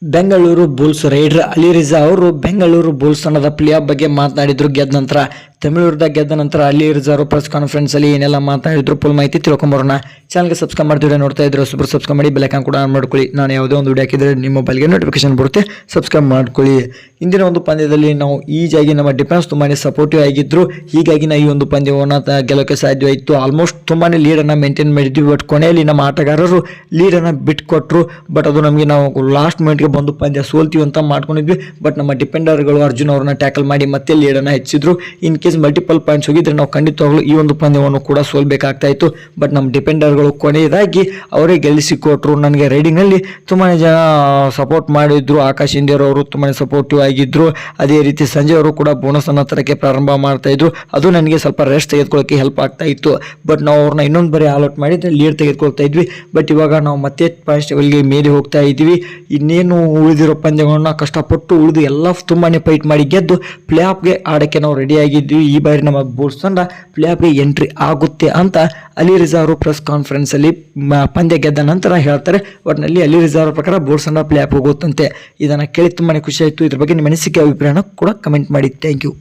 Bengaluru Bulls rider Ali Riza ಅವರು Bengaluru Bulls ತಂಡದ play of ಬಗ್ಗೆ ಮಾತನಾಡಿದ್ರು. ಗೆದ್ದ ನಂತರ ತಮಿಳುನಾಡಿದಾಗ ಗೆದ್ದ ನಂತರ ಅಲಿ ರಿಜಾ ಅವರು ಪ್ರೆಸ್ ಕಾನ್ಫರೆನ್ಸ್ ಅಲ್ಲಿ ಏನೆಲ್ಲ ಮಾತನಾಡಿದ್ರು ಫುಲ್ ಮಾಹಿತಿ ತಿಳ್ಕೊಂಬರೋಣ. ಚಾನಲ್ಗೆ ಸಬ್ಸ್ಕ್ರೈಬ್ ಮಾಡ್ತಿದ್ರೆ ನೋಡ್ತಾ ಇದ್ರೆ ಸಬ್ಸ್ಕ್ರೈಬ್ ಮಾಡಿ ಬೆಲ್ ಐಕಾನ್ ಕೂಡ ಆನ್ ಮಾಡ್ಕೊಳ್ಳಿ. ನಾನು ಯಾವುದೇ ಒಂದು ವಿಡಿಯೋ ಹಾಕಿದ್ರೆ ನಿಮ್ಮ ಮೊಬೈಲ್ಗೆ ನೋಟಿಫಿಕೇಶನ್ ಬರುತ್ತೆ, ಸಬ್ಸ್ಕ್ರೈಬ್ ಮಾಡ್ಕೊಳ್ಳಿ. ಇಂದಿನ ಒಂದು ಪಂದ್ಯದಲ್ಲಿ ನಾವು ಈಜಾಗಿ ನಮ್ಮ ಡಿಫೆನ್ಸ್ ತುಂಬಾನೇ ಸಪೋರ್ಟಿವ್ ಆಗಿದ್ರು, ಹೀಗಾಗಿ ನಾವು ಈ ಒಂದು ಪಂದ್ಯವನ್ನು ಗೆಲ್ಲೋಕೆ ಸಾಧ್ಯವಾಯಿತು. ಆಲ್ಮೋಸ್ಟ್ ತುಂಬಾನೇ ಲೀಡನ್ನು ಮೇಂಟೈನ್ ಮಾಡಿದ್ವಿ. ಬಟ್ ಕೊನೆಯಲ್ಲಿ ನಮ್ಮ ಆಟಗಾರರು ಲೀಡನ್ನು ಬಿಟ್ಕೊಟ್ರು. ಬಟ್ ಅದು ನಮಗೆ ನಾವು ಲಾಸ್ಟ್ ಮಿನಿಟ್ಗೆ ಬಂದು ಪಂದ್ಯ ಸೋಲ್ತೀವಿ ಅಂತ ಮಾಡ್ಕೊಂಡಿದ್ವಿ. ಬಟ್ ನಮ್ಮ ಡಿಫೆಂಡರ್ಗಳು ಅರ್ಜುನ್ ಅವ್ರನ್ನ ಟ್ಯಾಕಲ್ ಮಾಡಿ ಮತ್ತೆ ಲೀಡನ್ನು ಹೆಚ್ಚಿದ್ರು. ಇನ್ ಕೇಸ್ ಮಲ್ಟಿಪಲ್ ಪಾಯಿಂಟ್ಸ್ ಹೋಗಿದ್ರೆ ನಾವು ಖಂಡಿತವಾಗ್ಲೂ ಈ ಒಂದು ಪಂದ್ಯವನ್ನು ಕೂಡ ಸೋಲ್ಬೇಕಾಗ್ತಾ ಇತ್ತು. ಬಟ್ ನಮ್ಮ ಡಿಫೆಂಡರ್ಗಳು ಕೊನೆಯದಾಗಿ ಅವರೇ ಗೆಲ್ಲಿಸಿಕೊಟ್ರು. ನನಗೆ ರೈಡಿಂಗ್ನಲ್ಲಿ ತುಂಬಾ ಜನ ಸಪೋರ್ಟ್ ಮಾಡಿದ್ರು. ಆಕಾಶ್ ಇಂಡಿಯರ್ ಅವರು ತುಂಬಾ ಸಪೋರ್ಟಿವ್ ಆಗಿದ್ರು. ಅದೇ ರೀತಿ ಸಂಜಯ್ ಅವರು ಕೂಡ ಬೋನಸ್ ಅನ್ನ ತರಕ್ಕೆ ಪ್ರಾರಂಭ ಮಾಡ್ತಾ ಇದ್ರು. ಅದು ನನಗೆ ಸ್ವಲ್ಪ ರೆಸ್ಟ್ ತೆಗೆದುಕೊಳ್ಳೋಕೆ ಹೆಲ್ಪ್ ಆಗ್ತಾ ಇತ್ತು. ಬಟ್ ನಾವು ಅವ್ರನ್ನ ಇನ್ನೊಂದು ಬರೀ ಆಲ್ಔಟ್ ಮಾಡಿದ್ರೆ ಲೀಡ್ ತೆಗೆದುಕೊಳ್ತಾ ಇದ್ವಿ. ಬಟ್ ಇವಾಗ ನಾವು ಮತ್ತೆ ಪಾಯಿಂಟ್ಸ್ ಟೇಬಲ್ಗೆ ಮೇಲೆ ಹೋಗ್ತಾ ಇದ್ವಿ. ಇನ್ನೇನು ಉಳಿದಿರೋ ಪಂದ್ಯಗಳನ್ನ ಕಷ್ಟಪಟ್ಟು ಉಳಿದು ಎಲ್ಲ ತುಂಬಾನೇ ಫೈಟ್ ಮಾಡಿ ಗೆದ್ದು ಪ್ಲೇ ಆಫ್ಗೆ ಆಡಕ್ಕೆ ನಾವು ರೆಡಿ ಆಗಿದ್ವಿ. ಈ ಬಾರಿ ನಮ್ಮ ಬುಲ್ಸ್ ತಂಡ ಪ್ಲೇ ಆಫ್ಗೆ ಎಂಟ್ರಿ ಆಗುತ್ತೆ ಅಂತ ಅಲಿ ರಿಜಾ ಅವರು ಪ್ರೆಸ್ ಕಾನ್ಫರೆನ್ಸ್ ಅಲ್ಲಿ ಪಂದ್ಯ ಗೆದ್ದ ನಂತರ ಹೇಳ್ತಾರೆ. ಒಟ್ಟಿನಲ್ಲಿ ಅಲಿ ರಿಜಾ ಅವರ ಪ್ರಕಾರ ಬುಲ್ಸ್ ತಂಡ ಪ್ಲೇ ಆಫ್ ಹೋಗುತ್ತಂತೆ. ಇದನ್ನ ಕೇಳಿ ತುಂಬಾನೇ ಖುಷಿ ಆಯಿತು. ಇದ್ರ ಬಗ್ಗೆ ನಿಮ್ಮ ಅನಿಸಿಕೆ ಅಭಿಪ್ರಾಯನ ಕೂಡ ಕಮೆಂಟ್ ಮಾಡಿ. Thank you.